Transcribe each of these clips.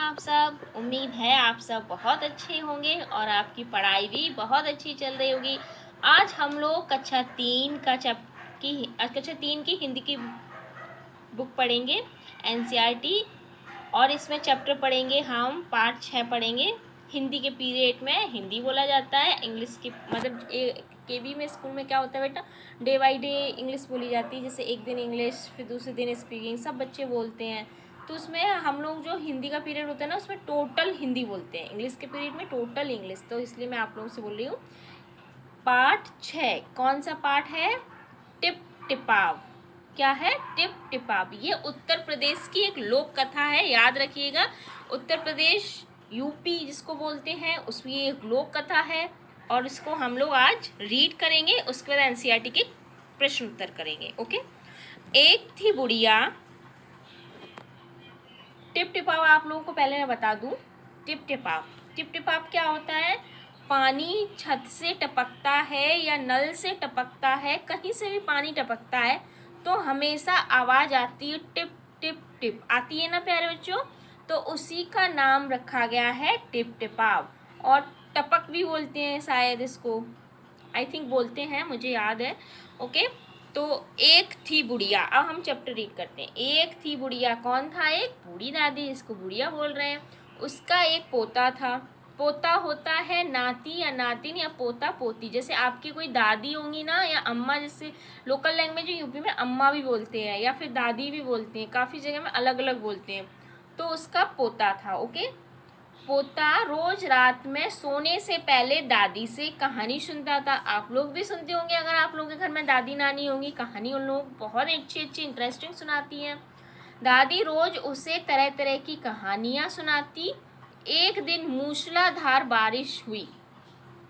आप सब। उम्मीद है आप सब बहुत अच्छे होंगे और आपकी पढ़ाई भी बहुत अच्छी चल रही होगी। आज हम लोग कक्षा 3 की हिंदी की बुक पढ़ेंगे, एनसीईआरटी। और इसमें चैप्टर पढ़ेंगे, हम पार्ट 6 पढ़ेंगे। हिंदी के पीरियड में हिंदी बोला जाता है, इंग्लिश की मतलब केवी में स्कूल में क्या होता है बेटा, डे बाई डे इंग्लिश बोली जाती है। जैसे एक दिन इंग्लिश, फिर दूसरे दिन स्पीकिंग, सब बच्चे बोलते हैं। तो उसमें हम लोग जो हिंदी का पीरियड होता है ना, उसमें टोटल हिंदी बोलते हैं। इंग्लिश के पीरियड में टोटल इंग्लिश। तो इसलिए मैं आप लोगों से बोल रही हूँ पार्ट 6। कौन सा पार्ट है? टिप टिपाव। क्या है? टिप टिपाव। ये उत्तर प्रदेश की एक लोक कथा है, याद रखिएगा। उत्तर प्रदेश, यूपी जिसको बोलते हैं, उसकी एक लोक कथा है। और इसको हम लोग आज रीड करेंगे, उसके बाद एनसीईआरटी के प्रश्न उत्तर करेंगे। ओके। एक थी बुढ़िया। टिप टिपाव आप लोगों को पहले मैं बता दूं। टिप टिपाव क्या होता है? पानी छत से टपकता है या नल से टपकता है, कहीं से भी पानी टपकता है तो हमेशा आवाज आती है, टिप टिप टिप आती है ना प्यारे बच्चों। तो उसी का नाम रखा गया है टिप टिपाव। और टपक भी बोलते हैं शायद इसको, आई थिंक बोलते हैं, मुझे याद है। ओके। तो एक थी बुढ़िया। अब हम चैप्टर रीड करते हैं। एक थी बुढ़िया। कौन था? एक बूढ़ी दादी, इसको बुढ़िया बोल रहे हैं। उसका एक पोता था। पोता होता है नाती या नातिन या पोता पोती। जैसे आपकी कोई दादी होंगी ना, या अम्मा, जैसे लोकल लैंग्वेज यूपी में अम्मा भी बोलते हैं या फिर दादी भी बोलते हैं, काफ़ी जगह में अलग अलग बोलते हैं। तो उसका पोता था। ओके। पोता रोज रात में सोने से पहले दादी से कहानी सुनता था। आप लोग भी सुनते होंगे, अगर आप लोगों के घर में दादी नानी होंगी, कहानी उन लोग बहुत अच्छी अच्छी इंटरेस्टिंग सुनाती हैं। दादी रोज उसे तरह तरह की कहानियाँ सुनाती। एक दिन मूसलाधार बारिश हुई।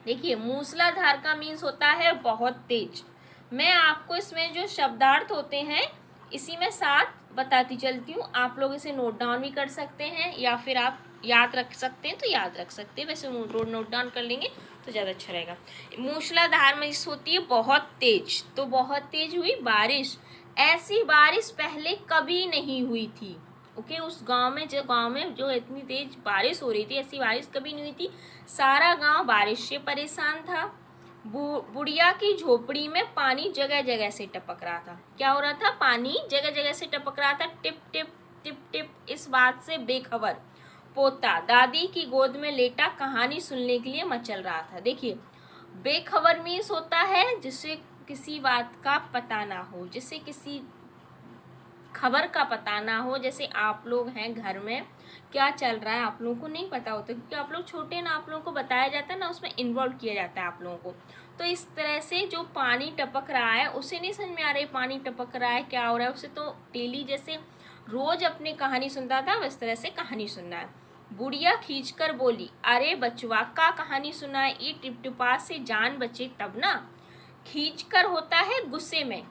देखिए, मूसलाधार का मीन्स होता है बहुत तेज। मैं आपको इसमें जो शब्दार्थ होते हैं इसी में साथ बताती चलती हूँ। आप लोग इसे नोट डाउन भी कर सकते हैं या फिर आप याद रख सकते हैं तो याद रख सकते हैं। वैसे नोट डाउन कर लेंगे तो ज़्यादा अच्छा रहेगा। मूसलाधार मीन्स होती है बहुत तेज। तो बहुत तेज हुई बारिश। ऐसी बारिश पहले कभी नहीं हुई थी। ओके। उस गांव में जो इतनी तेज बारिश हो रही थी, ऐसी बारिश कभी नहीं हुई थी। सारा गांव बारिश से परेशान था। बुढ़िया की झोपड़ी में पानी जगह जगह से टपक रहा था। क्या हो रहा था? पानी जगह जगह से टपक रहा था। Tip tip tip tip. इस बात से बेखबर पोता दादी की गोद में लेटा कहानी सुनने के लिए मचल रहा था। देखिए, बेखबर मीन्स होता है जिसे किसी बात का पता ना हो, जिसे किसी खबर का पता ना हो। जैसे आप लोग हैं, घर में क्या चल रहा है आप लोगों को नहीं पता होता, क्योंकि आप लोग छोटे ना, आप लोगों को बताया जाता है ना, उसमें इन्वॉल्व किया जाता है आप लोगों को। तो इस तरह से जो पानी टपक रहा है उसे नहीं समझ में आ रही पानी टपक रहा है क्या हो रहा है उसे। तो डेली जैसे रोज अपनी कहानी सुनता था, वैस तरह से कहानी सुनना है। बुढ़िया खींचकर बोली, अरे बचवा का कहानी सुना है, ये टिपटिपा से जान बचे तब ना। खींचकर होता है गुस्से में।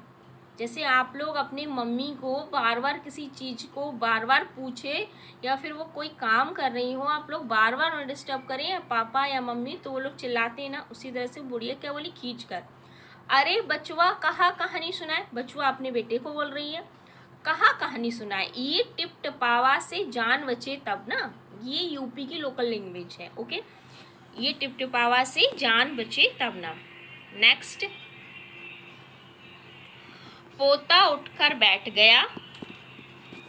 जैसे आप लोग अपनी मम्मी को बार बार किसी चीज़ को बार बार पूछे, या फिर वो कोई काम कर रही हो, आप लोग बार बार उन्हें डिस्टर्ब करें, या पापा या मम्मी, तो वो लोग चिल्लाते हैं ना, उसी तरह से बुढ़िया क्या बोली? खींच कर। अरे बचवा कहाँ कहानी सुनाए। बचवा अपने बेटे को बोल रही है, कहाँ कहानी सुनाए, ये टिप टपावा से जान बचे तब ना। ये यूपी की लोकल लैंग्वेज है। ओके। ये टिप टपावा से जान बचे तब ना। नेक्स्ट। पोता उठकर बैठ गया।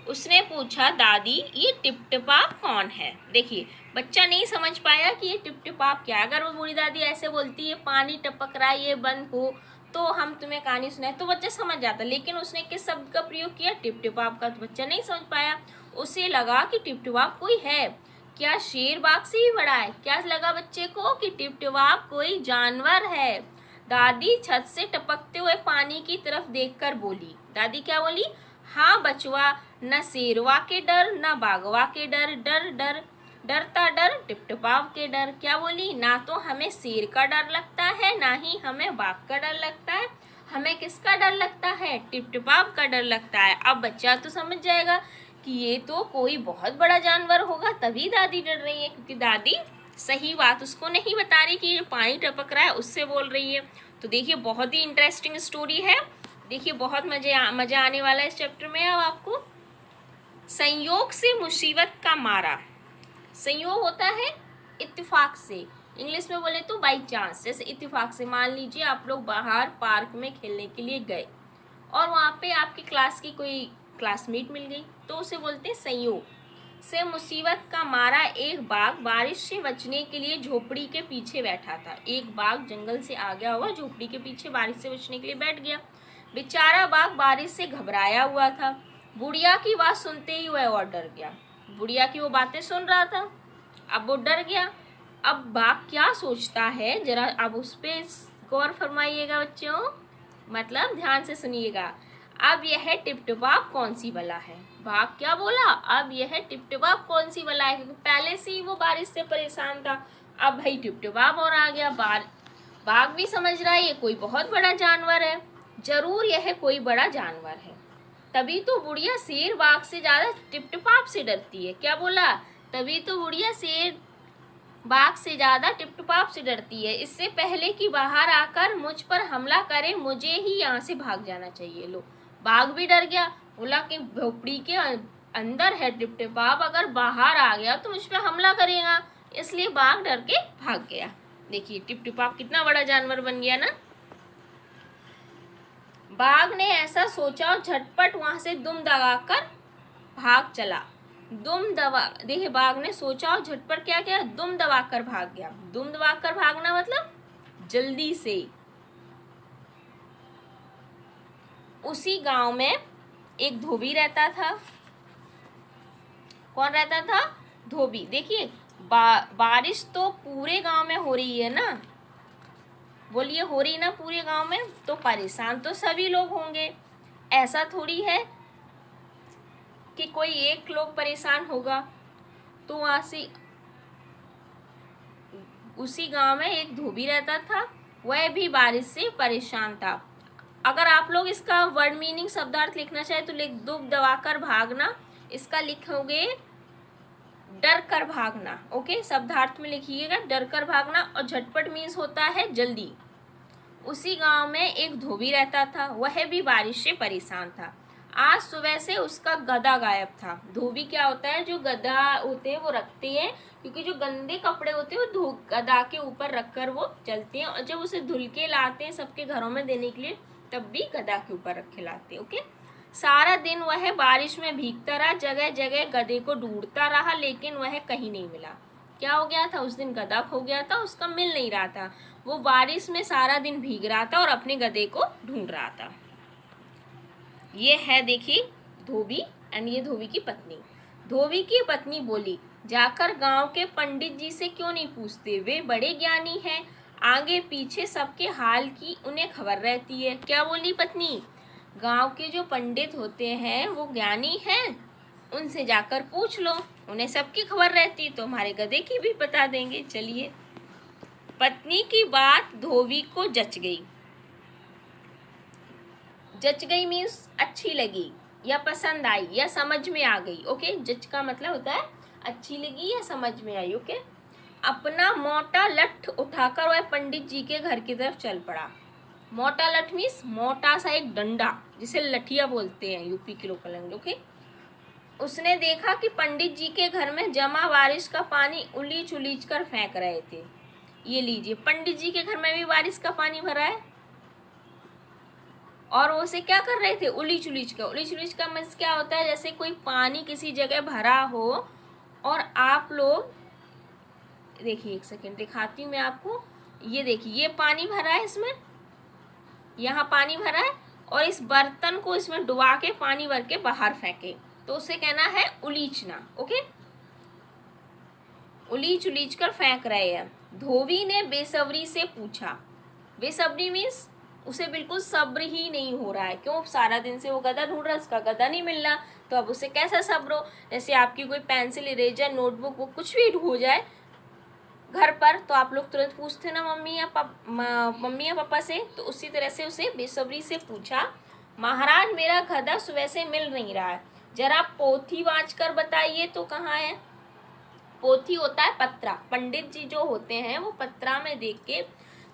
उसने पूछा, दादी ये टिपटिपाप कौन है? देखिए, बच्चा नहीं समझ पाया कि ये टिपटिपाप क्या है। अगर वो बूढ़ी दादी ऐसे बोलती है पानी टपक रहा है, ये बंद हो, तो हम तुम्हें कहानी सुनाए, तो बच्चा समझ जाता। लेकिन उसने किस शब्द का प्रयोग किया? टिपटिपाप का। तो बच्चा नहीं समझ पाया। उसे लगा कि टिपटिपाप कोई है क्या, शेर बाघ से भी बड़ा है क्या। लगा बच्चे को कि टिपटिपाप कोई जानवर है। दादी छत से टपकते हुए पानी की तरफ देखकर बोली। दादी क्या बोली? हाँ बचवा, न शेरवा के डर न बागवा के डर, डर डर डरता डर टिपटिपाव के डर। क्या बोली? ना तो हमें शेर का डर लगता है, ना ही हमें बाघ का डर लगता है। हमें किसका डर लगता है? टिपटिपाव का डर लगता है। अब बच्चा तो समझ जाएगा कि ये तो कोई बहुत बड़ा जानवर होगा, तभी दादी डर रही है, क्योंकि दादी सही बात उसको नहीं बता रही कि ये पानी टपक रहा है, उससे बोल रही है। तो देखिए, बहुत ही इंटरेस्टिंग स्टोरी है। देखिए, बहुत मजा आने वाला है इस चैप्टर में। अब आपको संयोग से मुसीबत का मारा। संयोग होता है इत्तेफाक से, इंग्लिश में बोले तो बाई चांस। जैसे इत्तेफाक से मान लीजिए आप लोग बाहर पार्क में खेलने के लिए गए और वहाँ पे आपकी क्लास की कोई क्लासमेट मिल गई, तो उसे बोलते हैं संयोग से। मुसीबत का मारा एक बाघ बारिश से बचने के लिए झोपड़ी के पीछे बैठा था। एक बाघ जंगल से आ गया हुआ, झोपड़ी के पीछे बारिश से बचने के लिए बैठ गया। बेचारा बाघ बारिश से घबराया हुआ था। बुढ़िया की बात सुनते ही वह और डर गया। बुढ़िया की वो बातें सुन रहा था, अब वो डर गया। अब बाघ क्या सोचता है, जरा अब उस पर गौर फरमाइएगा बच्चों, मतलब ध्यान से सुनिएगा। अब यह टिपटिपाप कौन सी बला है? बाघ क्या बोला, अब यह टिपटिपाप कौन सी बला है, क्योंकि पहले से ही वो बारिश से परेशान था, अब भाई टिपटिपाप और आ गया। बाघ भी समझ रहा है ये कोई बहुत बड़ा जानवर है, जरूर यह कोई बड़ा जानवर है। तभी तो बुढ़िया शेर बाघ से ज्यादा टिपटिपाप से डरती है। क्या बोला? तभी तो बुढ़िया शेर बाघ से ज्यादा टिपटिपाप से डरती है। इससे पहले कि बाहर आकर मुझ पर हमला करे, मुझे ही यहाँ से भाग जाना चाहिए। लो, बाघ भी डर गया, बोला कि झोपड़ी के अंदर है टिपटिपाप, अगर बाहर आ गया तो मुझ पर हमला करेगा, इसलिए बाघ डर के भाग गया। देखिए टिपटिपाप कितना बड़ा जानवर बन गया ना। बाघ ने ऐसा सोचा और झटपट वहां से दुम दबाकर भाग चला। देखिए बाघ ने सोचा और झटपट क्या किया, दुम दबाकर भाग गया। दुम दबाकर भागना मतलब जल्दी से। उसी गांव में एक धोबी रहता था। कौन रहता था? धोबी। देखिए बारिश तो पूरे गांव में हो रही है ना, बोलिए हो रही ना पूरे गांव में, तो परेशान तो सभी लोग होंगे। ऐसा थोड़ी है कि कोई एक लोग परेशान होगा। तो वहां से उसी गांव में एक धोबी रहता था, वह भी बारिश से परेशान था। अगर आप लोग इसका वर्ड मीनिंग शब्दार्थ लिखना चाहे तो लिख दुम दबाकर भागना, इसका लिखोगे डर कर भागना। ओके, शब्दार्थ में लिखिएगा डर कर भागना। और झटपट मीन्स होता है जल्दी। उसी गांव में एक धोबी रहता था, वह भी बारिश से परेशान था। आज सुबह से उसका गधा गायब था। धोबी क्या होता है, जो गधा होते हैं वो रखते हैं, क्योंकि जो गंदे कपड़े होते हैं वो गधा के ऊपर रखकर वो चलते हैं, और जब उसे धुल के लाते हैं सबके घरों में देने के लिए, तब भी गधा के ऊपर रख के लाते हैं। ओके, सारा दिन वह बारिश में भीगता रहा, जगह जगह गधे को ढूंढता रहा, लेकिन वह कहीं नहीं मिला। क्या हो गया था, उस दिन गधा खो गया था, उसका मिल नहीं रहा था। वो बारिश में सारा दिन भीग रहा था और अपने गधे को ढूंढ रहा था। ये है देखिए धोबी एंड ये धोबी की पत्नी। धोबी की पत्नी बोली, जाकर गांव के पंडित जी से क्यों नहीं पूछते, वे बड़े ज्ञानी हैं, आगे पीछे सबके हाल की उन्हें खबर रहती है। क्या बोली पत्नी? गांव के जो पंडित होते हैं वो ज्ञानी हैं, उनसे जाकर पूछ लो, उन्हें सबकी खबर रहती, तो हमारे गधे की भी बता देंगे। चलिए, पत्नी की बात धोबी को जच गई। जच गई मीन्स अच्छी लगी या पसंद आई या समझ में आ गई। ओके, जच का मतलब होता है अच्छी लगी या समझ में आई। ओके, अपना मोटा लठ उठाकर वह पंडित जी के घर की तरफ चल पड़ा। मोटा लठ मीन्स मोटा सा एक डंडा, जिसे लठिया बोलते हैं यूपी के लोकल लैंग्वेज। ओके, उसने देखा कि पंडित जी के घर में जमा बारिश का पानी उलीच उलीच कर फेंक रहे थे। ये लीजिए, पंडित जी के घर में भी बारिश का पानी भरा है और वो उसे क्या कर रहे थे, उलीच उलीच का। उलीच उलीच का मीन्स क्या होता है, जैसे कोई पानी किसी जगह भरा हो और आप लोग देखिए, एक सेकेंड दिखाती हूँ मैं आपको। ये देखिए, ये पानी भरा है, इसमें यहाँ पानी भरा है और इस बर्तन को इसमें डुबा के पानी भर के बाहर फेंके, तो उसे कहना है उलीचना। ओके, उलीच उलीच कर फेंक रहे हैं। धोबी ने बेसब्री से पूछा। बेसब्री मीन्स उसे बिल्कुल सब्र ही नहीं हो रहा है। क्यों? सारा दिन से वो गधा ढूंढ रहा है, उसका गधा नहीं मिल रहा, तो अब उसे कैसा सब्र हो। जैसे आपकी कोई पेंसिल, इरेजर, नोटबुक, वो कुछ भी हो जाए घर पर, तो आप लोग तुरंत पूछते ना मम्मी या पापा से, तो उसी तरह से उसे बेसब्री से पूछा, महाराज मेरा गधा सुबह से मिल नहीं रहा है, जरा पोथी वाँच कर बताइए तो कहाँ है। पोथी होता है पत्रा। पंडित जी जो होते हैं वो पत्रा में देख के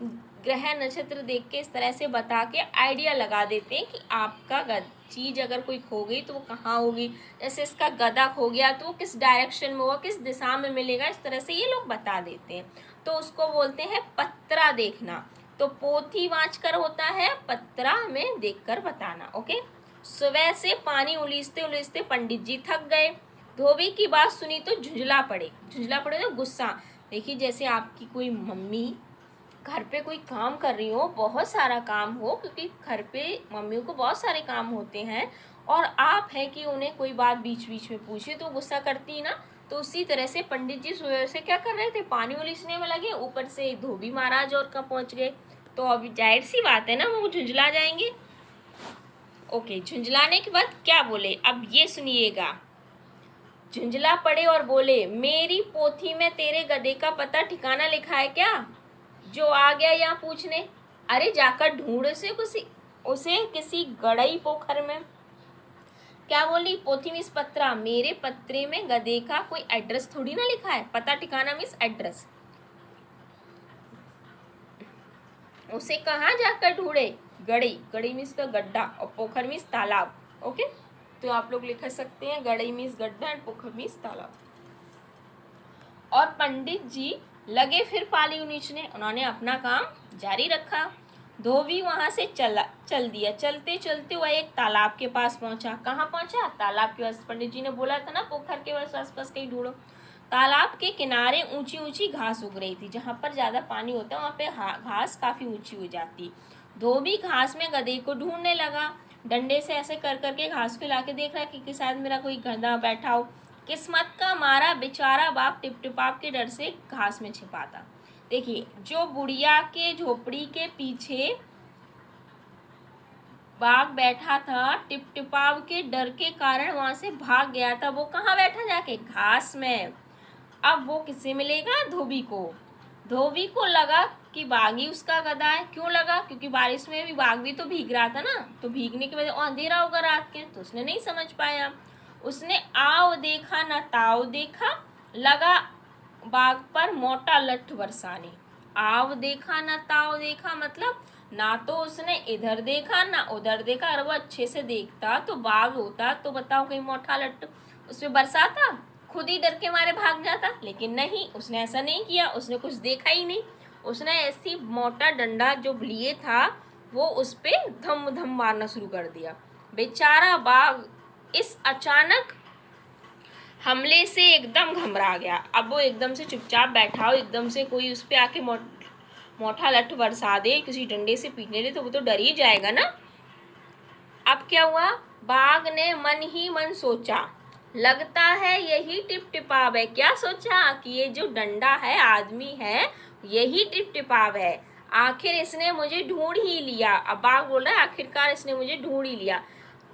ग्रह नक्षत्र देख के इस तरह से बता के आइडिया लगा देते हैं कि आपका चीज अगर कोई खो गई तो वो कहाँ होगी। जैसे इसका गधा खो गया तो वो किस डायरेक्शन में होगा, किस दिशा में मिलेगा, इस तरह से ये लोग बता देते हैं। तो उसको बोलते हैं पत्रा देखना। तो पोथी वांचकर होता है, पत्रा में देखकर बताना। ओके। सुबह से पानी उलीसते उलीसते पंडित जी थक गए। धोबी की बात सुनी तो झुंझला पड़े। झुंझला पड़े तो गुस्सा। देखिए जैसे आपकी कोई मम्मी घर पे कोई काम कर रही हो, बहुत सारा काम हो, क्योंकि घर पे मम्मियों को बहुत सारे काम होते हैं, और आप है कि उन्हें कोई बात बीच बीच में पूछे तो गुस्सा करती ना। तो उसी तरह से पंडित जी सुबह से क्या कर रहे थे, पानी उलीसने में लगे, ऊपर से धोबी महाराज और कहाँ पहुँच गए। तो अभी जाहिर सी बात है ना, वो झुंझला जाएंगे। ओके, झुंझलाने के बाद क्या बोले अब ये सुनिएगा। झुंझला पड़े और बोले, मेरी पोथी में तेरे गधे का पता ठिकाना लिखा है क्या, जो आ गया यहाँ पूछने। अरे जाकर ढूंढ उसे किसी गड़ई पोखर में। क्या बोली, पोथी मीन्स पत्रा, मेरे पत्रे में गधे का कोई एड्रेस थोड़ी ना लिखा है। पता ठिकाना मीन्स एड्रेस। उसे कहाँ जाकर ढूंढे, गड़ई, गड़ई मीन्स का गड्ढा, और पोखर मीन्स तालाब। ओके, तो आप लोग लिख सकते हैं गड़ई मीन्स गड्ढा एंड पोखर मीन्स तालाब। और पंडित जी लगे फिर पाली उलीचने। उन्होंने अपना काम जारी रखा। धोबी वहां से चल दिया। चलते चलते वह एक तालाब के पास पहुंचा। कहाँ पहुंचा, तालाब के पास। पंडित जी ने बोला था ना पोखर के आसपास कहीं ढूंढो। तालाब के किनारे ऊंची ऊंची घास उग रही थी। जहाँ पर ज्यादा पानी होता है वहाँ पे घास काफी ऊंची हो जाती। धोबी घास में गधे को ढूंढने लगा। डंडे से ऐसे कर करके घास को लाके देख रहा है कि शायद मेरा कोई गधा बैठा हो। किस्मत का मारा बेचारा बाप टिपटिपाप के डर से घास में छिपा था। देखिए, जो बुढ़िया के झोपड़ी के पीछे बाघ बैठा था, टिपटिपाप के डर के कारण वहां से भाग गया था। वो कहाँ बैठा, जाके घास में। अब वो किससे मिलेगा, धोबी को। धोबी को लगा कि बाघ ही उसका गधा है। क्यों लगा, क्योंकि बारिश में भी बाघ भी तो भीग रहा था ना, तो भीगने की वजह अंधेरा होगा रात के, तो उसने नहीं समझ पाया। उसने आओ देखा न ताव देखा, लगा बाघ पर मोटा लठ बरसाने। आव देखा न ताव देखा मतलब ना तो उसने इधर देखा ना उधर देखा। अगर वो अच्छे से देखता तो बाघ होता तो बताओ कहीं मोटा लठ उस पर बरसाता, खुद ही डर के मारे भाग जाता। लेकिन नहीं, उसने ऐसा नहीं किया। उसने कुछ देखा ही नहीं। उसने ऐसी मोटा डंडा जो लिए था वो उस पे धम धम मारना शुरू कर दिया। बेचारा बाघ इस अचानक हमले से एकदम घबरा गया। अब वो एकदम से चुपचाप बैठा हो, एकदम से कोई उस पे आके मोटा लठ बरसा दे, किसी डंडे से पीटने दे, तो वो तो डर ही जाएगा ना। अब क्या हुआ, बाघ ने मन ही मन सोचा, लगता है यही टिपटिपाव है। क्या सोचा कि ये जो डंडा है, आदमी है, यही टिपटिपाव है। आखिर इसने मुझे ढूंढ ही लिया। अब बाघ बोल रहा है आखिरकार इसने मुझे ढूंढ ही लिया।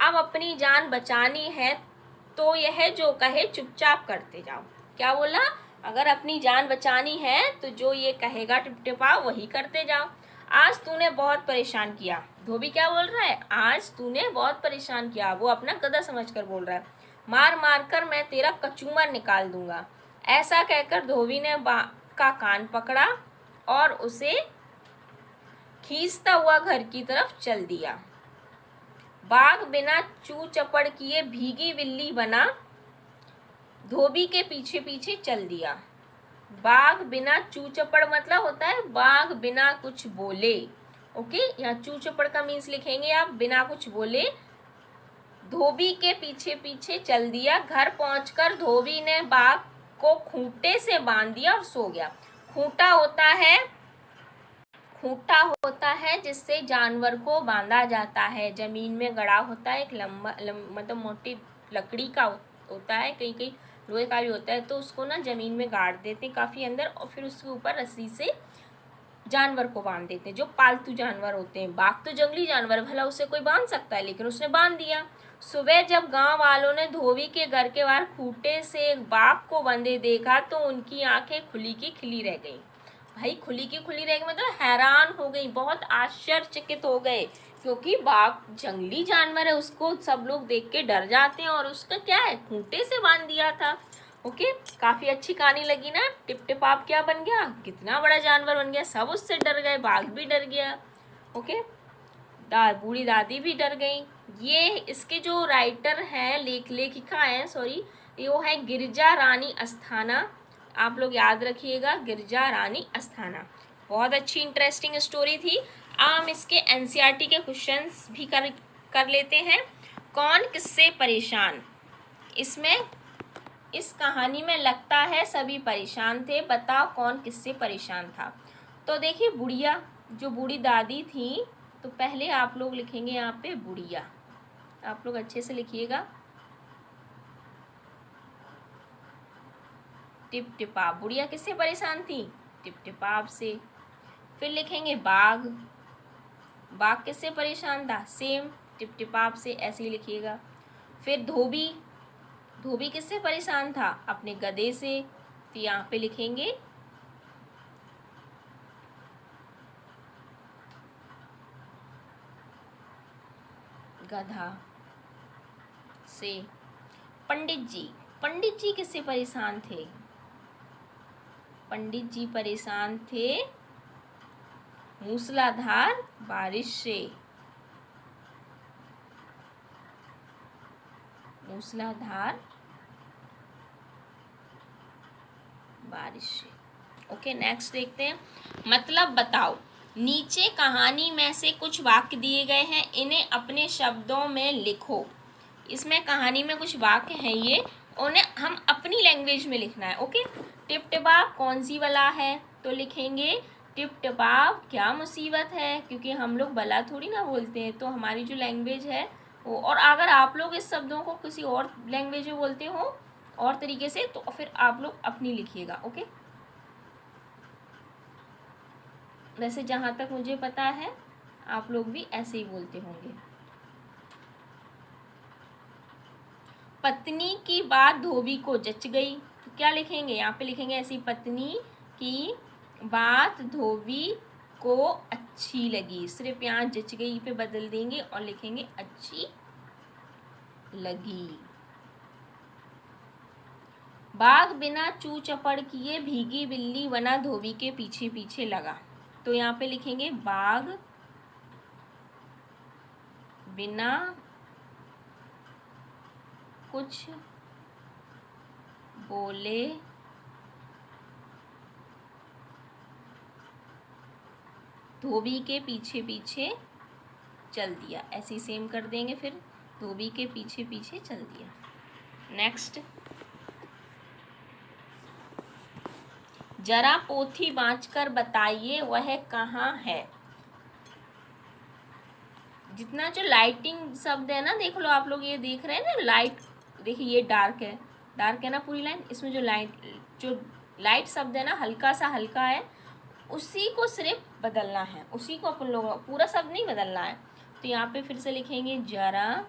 अब अपनी जान बचानी है तो यह जो कहे चुपचाप करते जाओ। क्या बोला, अगर अपनी जान बचानी है तो जो ये कहेगा टिपटिपाव वही करते जाओ। आज तूने बहुत परेशान किया। धोबी क्या बोल रहा है, आज तूने बहुत परेशान किया। वो अपना गधा समझकर बोल रहा है। मार मार कर मैं तेरा कचूमर निकाल दूंगा। ऐसा कहकर धोबी ने बाघ का कान पकड़ा और उसे खींचता हुआ घर की तरफ चल दिया। बाघ बिना चू चपड़ किए भीगी बिल्ली बना धोबी के पीछे पीछे चल दिया। बाघ बिना चू चपड़ मतलब होता है बाघ बिना कुछ बोले। ओके, यहाँ चू चपड़ का मीन्स लिखेंगे आप, बिना कुछ बोले धोबी के पीछे पीछे चल दिया। घर पहुंचकर धोबी ने बाघ को खूंटे से बांध दिया और सो गया। खूंटा होता है जिससे जानवर को बांधा जाता है। जमीन में गड़ा होता है, एक लंबा मतलब मोटी लकड़ी का होता है, कहीं कहीं लोहे का भी होता है। तो उसको ना जमीन में गाड़ देते हैं काफ़ी अंदर, और फिर उसके ऊपर रस्सी से जानवर को बांध देते हैं। जो पालतू जानवर होते हैं, बाघ तो जंगली जानवर, भला उसे कोई बांध सकता है, लेकिन उसने बांध दिया। सुबह जब गांव वालों ने धोबी के घर के बाहर खूंटे से एक बाघ को बंधे देखा तो उनकी आंखें खुली की खिली रह गई। भाई खुली की खुली रह गई मतलब हैरान हो गई, बहुत आश्चर्यचकित हो गए, क्योंकि बाघ जंगली जानवर है, उसको सब लोग देख के डर जाते हैं, और उसका क्या है, खूंटे से बांध दिया था। ओके, काफी अच्छी कहानी लगी ना। टिप टिपाप क्या बन गया, कितना बड़ा जानवर बन गया, सब उससे डर गए, बाघ भी डर गया। ओके, बूढ़ी दादी भी डर गई। ये इसके जो राइटर हैं, लेखिका हैं सॉरी, वो है गिरिजा रानी अस्थाना। आप लोग याद रखिएगा, गिरिजा रानी अस्थाना। बहुत अच्छी इंटरेस्टिंग स्टोरी थी। हम इसके एनसीईआरटी के क्वेश्चंस भी कर लेते हैं। कौन किससे परेशान, इसमें इस कहानी में लगता है सभी परेशान थे, बताओ कौन किससे परेशान था। तो देखिए बुढ़िया, जो बूढ़ी दादी थी, तो पहले आप लोग लिखेंगे यहाँ पे बुढ़िया, आप लोग अच्छे से लिखिएगा। टिप टिपाप, बुढ़िया किससे परेशान थी, टिप टिपाप से। फिर लिखेंगे बाघ, बाघ किससे परेशान था, सेम टिप टिपाप से, ऐसे ही लिखिएगा। फिर धोबी, धोबी किससे परेशान था, अपने गधे से, तो यहाँ पे लिखेंगे गधा से। पंडित जी, पंडित जी किससे परेशान थे, पंडित जी परेशान थे मूसलाधार बारिश से, मूसलाधार बारिश से। ओके, नेक्स्ट देखते हैं। मतलब बताओ, नीचे कहानी में से कुछ वाक्य दिए गए हैं, इन्हें अपने शब्दों में लिखो। इसमें कहानी में कुछ वाक्य हैं, ये उन्हें हम अपनी लैंग्वेज में लिखना है। ओके, टिप टिपाप कौन सी बला है, तो लिखेंगे टिप टिपाप क्या मुसीबत है, क्योंकि हम लोग बला थोड़ी ना बोलते हैं, तो हमारी जो लैंग्वेज है वो। और अगर आप लोग इस शब्दों को किसी और लैंग्वेज में बोलते हो और तरीके से, तो फिर आप लोग अपनी लिखिएगा। ओके, वैसे जहाँ तक मुझे पता है आप लोग भी ऐसे ही बोलते होंगे। पत्नी की बात धोबी को जच गई, तो क्या लिखेंगे, यहाँ पे लिखेंगे ऐसी, पत्नी की बात धोबी को अच्छी लगी, सिर्फ यहाँ जच गई पे बदल देंगे और लिखेंगे अच्छी लगी। बाघ बिना चू चपड़ किए भीगी बिल्ली बना धोबी के पीछे पीछे लगा, तो यहाँ पे लिखेंगे बाघ बिना कुछ बोले धोबी के पीछे पीछे चल दिया, ऐसे सेम कर देंगे, फिर धोबी के पीछे पीछे चल दिया। नेक्स्ट, जरा पोथी बाँचकर बताइए वह कहाँ है। जितना जो लाइटिंग शब्द है ना, देख लो आप लोग, ये देख रहे हैं ना लाइट, देखिए ये डार्क है, डार्क है ना पूरी लाइन, इसमें जो लाइट शब्द है ना, हल्का सा हल्का है, उसी को सिर्फ बदलना है, उसी को अपन लोगों, पूरा शब्द नहीं बदलना है। तो यहाँ पे फिर से लिखेंगे जरा,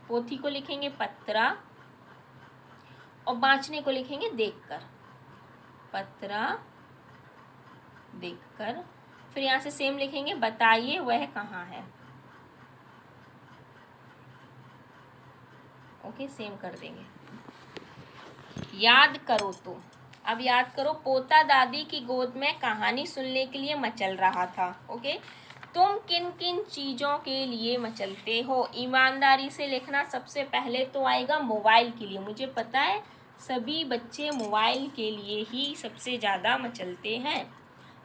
पोथी को लिखेंगे पत्रा, और बाँचने को लिखेंगे देखकर, पत्रा देखकर। फिर यहाँ से सेम लिखेंगे बताइए वह कहाँ है। ओके, सेम कर देंगे। याद करो, तो अब याद करो, पोता दादी की गोद में कहानी सुनने के लिए मचल रहा था। ओके, तुम किन किन चीज़ों के लिए मचलते हो, ईमानदारी से लिखना। सबसे पहले तो आएगा मोबाइल के लिए, मुझे पता है सभी बच्चे मोबाइल के लिए ही सबसे ज़्यादा मचलते हैं।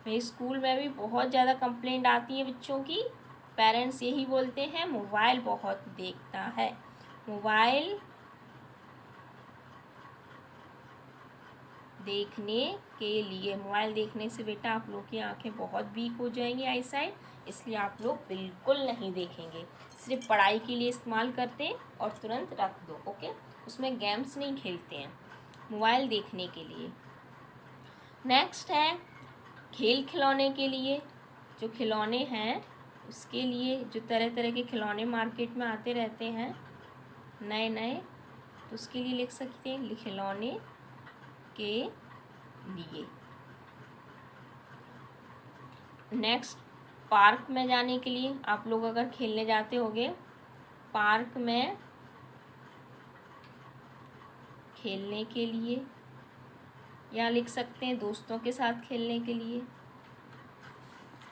मेरे स्कूल में भी बहुत ज़्यादा कंप्लेंट आती है बच्चों की, पेरेंट्स यही बोलते हैं मोबाइल बहुत देखता है। मोबाइल देखने के लिए, मोबाइल देखने से बेटा आप लोग की आंखें बहुत वीक हो जाएंगी, आई साइड, इसलिए आप लोग बिल्कुल नहीं देखेंगे। सिर्फ पढ़ाई के लिए इस्तेमाल करते हैं और तुरंत रख दो। ओके, उसमें गेम्स नहीं खेलते हैं, मोबाइल देखने के लिए। नेक्स्ट है खेल खिलौने के लिए, जो खिलौने हैं उसके लिए, जो तरह तरह के खिलौने मार्केट में आते रहते हैं नए नए, तो उसके लिए लिख सकते हैं खिलौने के लिए। नेक्स्ट, पार्क में जाने के लिए, आप लोग अगर खेलने जाते होंगे पार्क में खेलने के लिए, या लिख सकते हैं दोस्तों के साथ खेलने के लिए।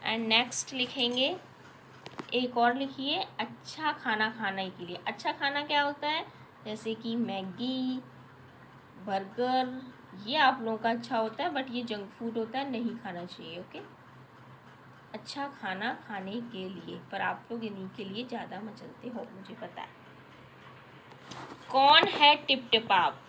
एंड नेक्स्ट लिखेंगे, एक और लिखिए, अच्छा खाना खाने के लिए। अच्छा खाना क्या होता है? जैसे कि मैगी, बर्गर, ये आप लोगों का अच्छा होता है, बट ये जंक फूड होता है, नहीं खाना चाहिए। ओके, अच्छा खाना खाने के लिए, पर आप लोग इन्हीं के लिए ज़्यादा मचलते हो, मुझे पता है। कौन है टिप टिपाप?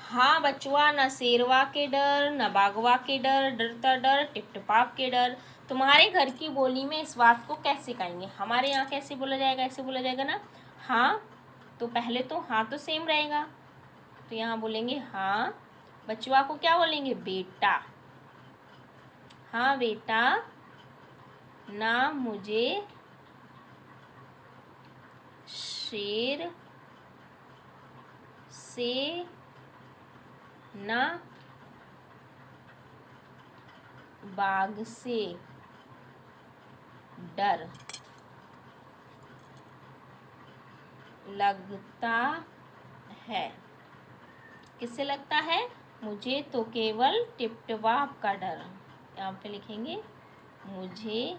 हाँ बचवा, न शेरवा के डर, न बागवा के डर, डरता डर टिप टिपाप के डर। तुम्हारे घर की बोली में इस बात को कैसे कहेंगे? हमारे यहाँ कैसे बोला जाएगा? ऐसे बोला जाएगा ना, हाँ, तो पहले तो हाँ तो सेम रहेगा, तो यहाँ बोलेंगे हाँ। बचवा को क्या बोलेंगे? बेटा। हाँ बेटा, ना मुझे शेर से ना बाघ से डर लगता है। किससे लगता है? मुझे तो केवल टिप-टिपाप का डर। यहाँ पे लिखेंगे, मुझे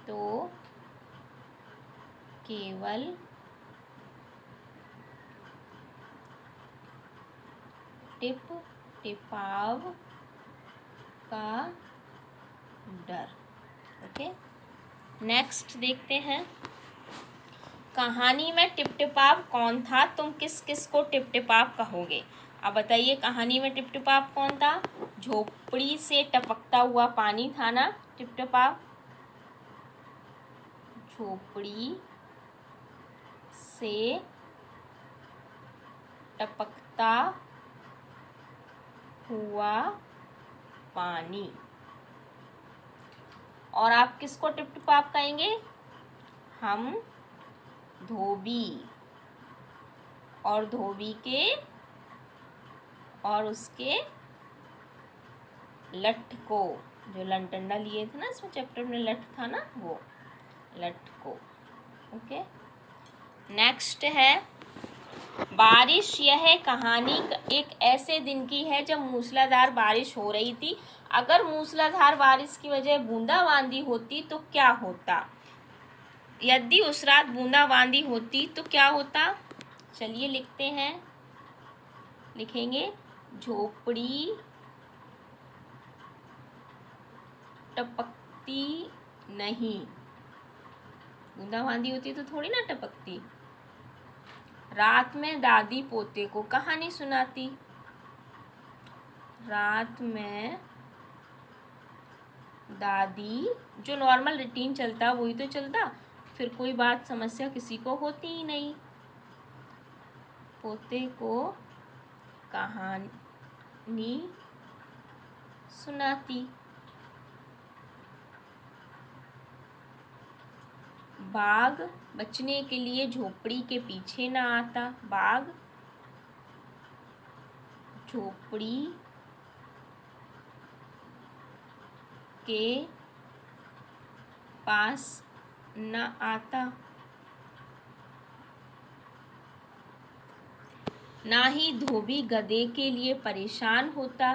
तो केवल टिप-टिपाप का डर। ओके, नेक्स्ट देखते हैं। कहानी में टिप-टिपाप कौन था? तुम किस किस को टिप-टिपाप कहोगे? अब बताइए, कहानी में टिप-टिपाप कौन था? झोपड़ी से टपकता हुआ पानी था ना टिप-टिपाप। झोपड़ी से टपकता हुआ पानी। और आप किसको टिप-टिपाप कहेंगे? हम धोबी, और धोबी के और उसके लठ को, जो लंटंडा लिए थे ना इसमें चैप्टर में, लठ था ना, वो लठ को। ओके, नेक्स्ट है, बारिश। यह कहानी एक ऐसे दिन की है जब मूसलाधार बारिश हो रही थी। अगर मूसलाधार बारिश की वजह बूंदाबांदी होती तो क्या होता? यदि उस रात बूंदाबांदी होती तो क्या होता? चलिए लिखते हैं, लिखेंगे, झोपड़ी टपकती नहीं। बूंदाबांदी होती तो थोड़ी ना टपकती। रात में दादी पोते को कहानी सुनाती। रात में दादी, जो नॉर्मल रूटीन चलता वही तो चलता, फिर कोई बात समस्या किसी को होती ही नहीं। पोते को कहानी सुनाती। बाघ बचने के लिए झोपड़ी के पीछे ना आता। बाघ झोपड़ी के पास न आता। ना ही धोबी गधे के लिए परेशान होता।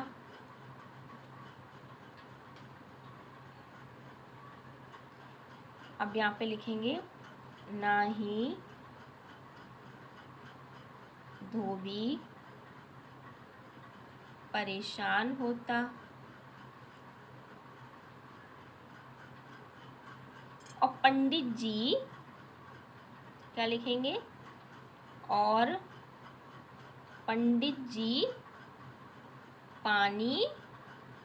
अब यहाँ पे लिखेंगे, ना ही धोबी परेशान होता। और पंडित जी, क्या लिखेंगे? और पंडित जी पानी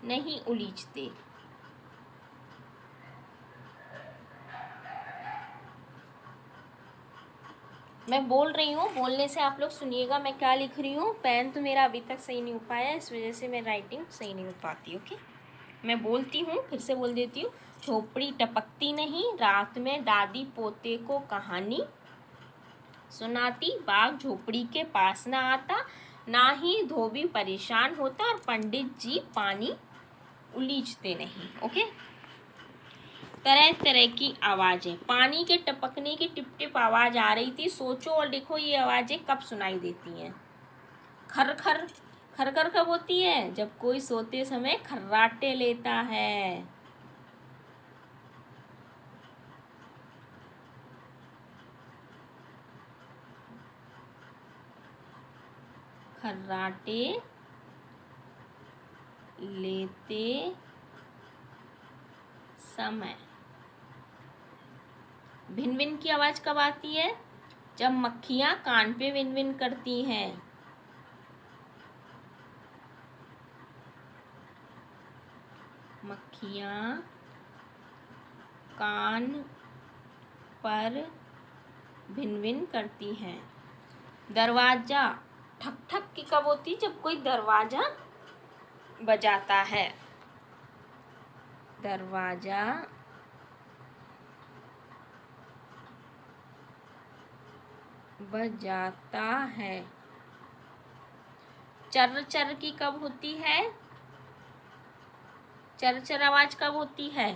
नहीं उलीचते। मैं बोल रही हूँ, बोलने से आप लोग सुनिएगा मैं क्या लिख रही हूँ। पेन तो मेरा अभी तक सही नहीं हो पाया, इस वजह से मैं राइटिंग सही नहीं हो पाती। ओके, मैं बोलती हूँ, फिर से बोल देती हूँ। झोपड़ी टपकती नहीं, रात में दादी पोते को कहानी सुनाती। बाघ झोपड़ी के पास ना आता। ना ही धोबी परेशान होता। और पंडित जी पानी उलीचते नहीं। ओके, तरह तरह की आवाज़ें। पानी के टपकने की टिप टिप आवाज़ आ रही थी। सोचो और लिखो, ये आवाज़ें कब सुनाई देती हैं? खर खर खरखर कब होती है? जब कोई सोते समय खर्राटे लेता है। खर्राटे लेते समय। भिन भिन की आवाज कब आती है? जब मक्खियां कान पे विन विन करती हैं। मक्खियां कान पर भिन भिन करती हैं। दरवाजा ठक ठक की कब होती? जब कोई दरवाजा बजाता है। दरवाजा बजाता है। चर्र चर्र की कब होती है? चर्र चर्र आवाज कब होती है?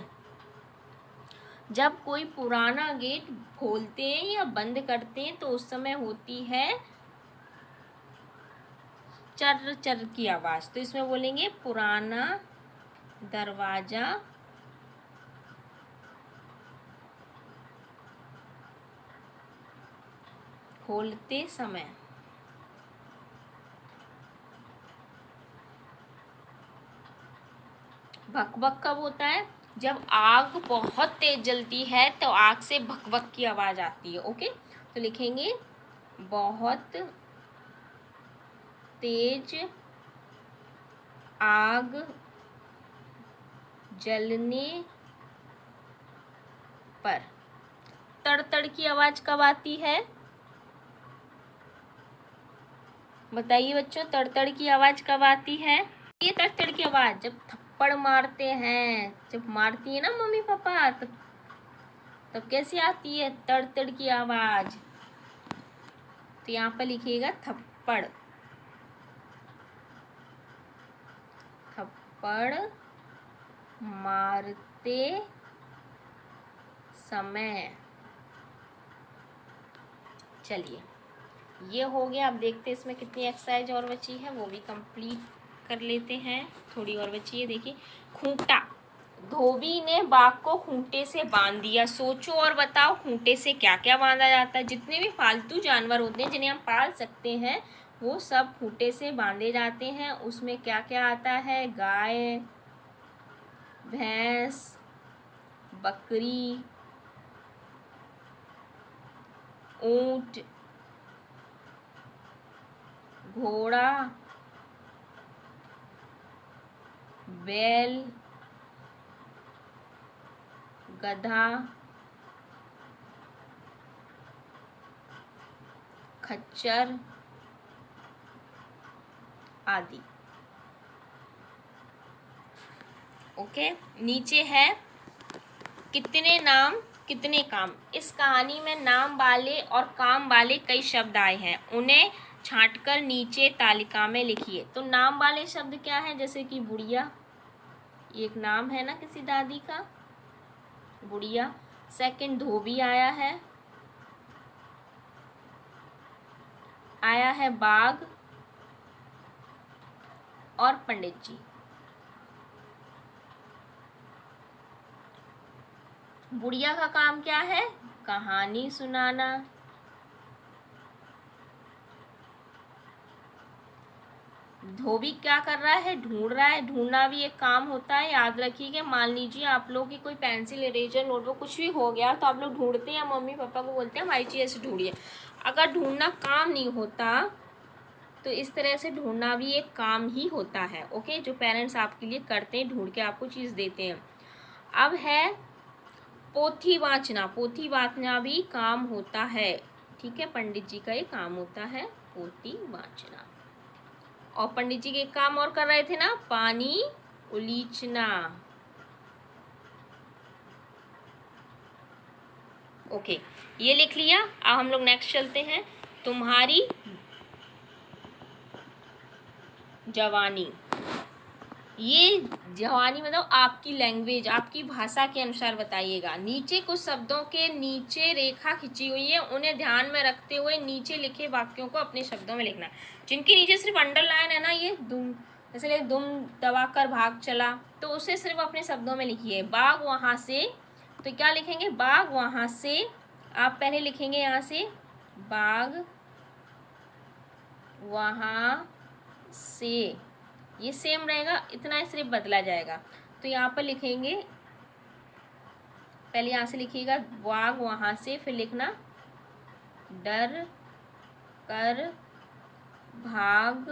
जब कोई पुराना गेट खोलते हैं या बंद करते हैं तो उस समय होती है चर्र चर्र की आवाज। तो इसमें बोलेंगे पुराना दरवाजा खोलते समय। भक भक कब होता है? जब आग बहुत तेज जलती है तो आग से भक भक की आवाज आती है। ओके, तो लिखेंगे बहुत तेज आग जलने पर। तड़ तड़ की आवाज कब आती है? बताइए बच्चों, तड़ तड़ की आवाज कब आती है? ये तड़ तड़ की आवाज जब थप्पड़ मारते हैं, जब मारती है ना मम्मी पापा, तब कैसी आती है? तड़ तड़ की आवाज। तो यहाँ पर लिखिएगा थप्पड़। थप्पड़ मारते समय। चलिए, ये हो गया। अब देखते हैं इसमें कितनी एक्सरसाइज और बची है, वो भी कंप्लीट कर लेते हैं। थोड़ी और बची है। देखिए, खूंटा। धोबी ने बाघ को खूंटे से बांध दिया। सोचो और बताओ खूंटे से क्या क्या बांधा जाता है? जितने भी पालतू जानवर होते हैं जिन्हें हम पाल सकते हैं वो सब खूंटे से बांधे जाते हैं। उसमें क्या क्या आता है? गाय, भैंस, बकरी, ऊंट, घोड़ा, बैल, गधा, खच्चर आदि। ओके, नीचे है कितने नाम कितने काम। इस कहानी में नाम वाले और काम वाले कई शब्द आए हैं, उन्हें छांटकर नीचे तालिका में लिखिए। तो नाम वाले शब्द क्या है? जैसे कि बुढ़िया, ये एक नाम है ना किसी दादी का, बुढ़िया। सेकंड, धोबी आया है बाघ और पंडित जी। बुढ़िया का काम क्या है? कहानी सुनाना। धोबी क्या कर रहा है? ढूंढ रहा है। ढूंढना भी एक काम होता है, याद रखिए। मान लीजिए आप लोगों की कोई पेंसिल, इरेजर, नोटबुक कुछ भी हो गया तो आप लोग ढूंढते हैं, मम्मी पापा को बोलते हैं हमारी चीज़ ऐसे ढूंढिए। अगर ढूंढना काम नहीं होता तो इस तरह से ढूंढना भी एक काम ही होता है। ओके, जो पेरेंट्स आपके लिए करते हैं, ढूंढ के आपको चीज़ देते हैं। अब है पोथी वाचना। पोथी वाचना भी काम होता है। ठीक है, पंडित जी का ये काम होता है, पोथी वाचना। और पंडित जी के काम और कर रहे थे ना, पानी उलीचना। ओके, ये लिख लिया। अब हम लोग नेक्स्ट चलते हैं। तुम्हारी जवानी। ये जवानी मतलब आपकी लैंग्वेज, आपकी भाषा के अनुसार बताइएगा। नीचे कुछ शब्दों के नीचे रेखा खिंची हुई है, उन्हें ध्यान में रखते हुए नीचे लिखे वाक्यों को अपने शब्दों में लिखना। जिनके नीचे सिर्फ अंडरलाइन है ना, ये दुम, जैसे दुम दबाकर भाग चला, तो उसे सिर्फ अपने शब्दों में लिखिए। बाघ वहाँ से, तो क्या लिखेंगे, बाघ वहाँ से। आप पहले लिखेंगे यहाँ से बाघ वहाँ से, ये सेम रहेगा, इतना सिर्फ बदला जाएगा। तो यहाँ पर लिखेंगे, पहले यहाँ से लिखिएगा बाघ वहाँ से, फिर लिखना डर कर भाग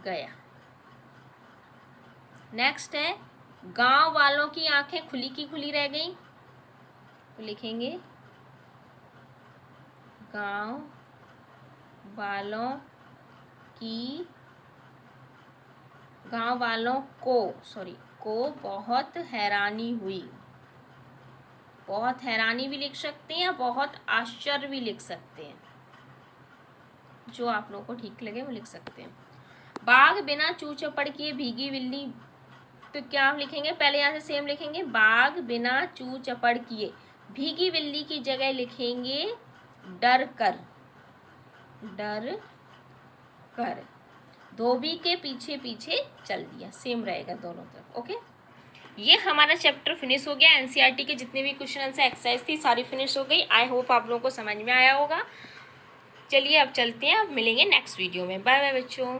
गया। नेक्स्ट है गांव वालों की आंखें खुली की खुली रह गई, तो लिखेंगे गांव वालों की, गांव वालों को बहुत हैरानी हुई। बहुत हैरानी भी लिख सकते हैं या बहुत आश्चर्य भी लिख सकते हैं, जो आप लोगों को ठीक लगे वो लिख सकते हैं। बाघ बिना चू चपड़ किए भीगी बिल्ली, तो क्या आप लिखेंगे, पहले यहाँ से सेम लिखेंगे बाघ बिना चू चपड़ किए, भीगी बिल्ली की जगह लिखेंगे डर कर, डर कर धोबी के पीछे पीछे चल दिया। सेम रहेगा दोनों तरफ। ओके, ये हमारा चैप्टर फिनिश हो गया। एनसीईआरटी के जितने भी क्वेश्चन आंसर एक्सरसाइज थी सारी फिनिश हो गई। आई होप आप लोगों को समझ में आया होगा। चलिए अब चलते हैं, अब मिलेंगे नेक्स्ट वीडियो में। बाय बाय बच्चों।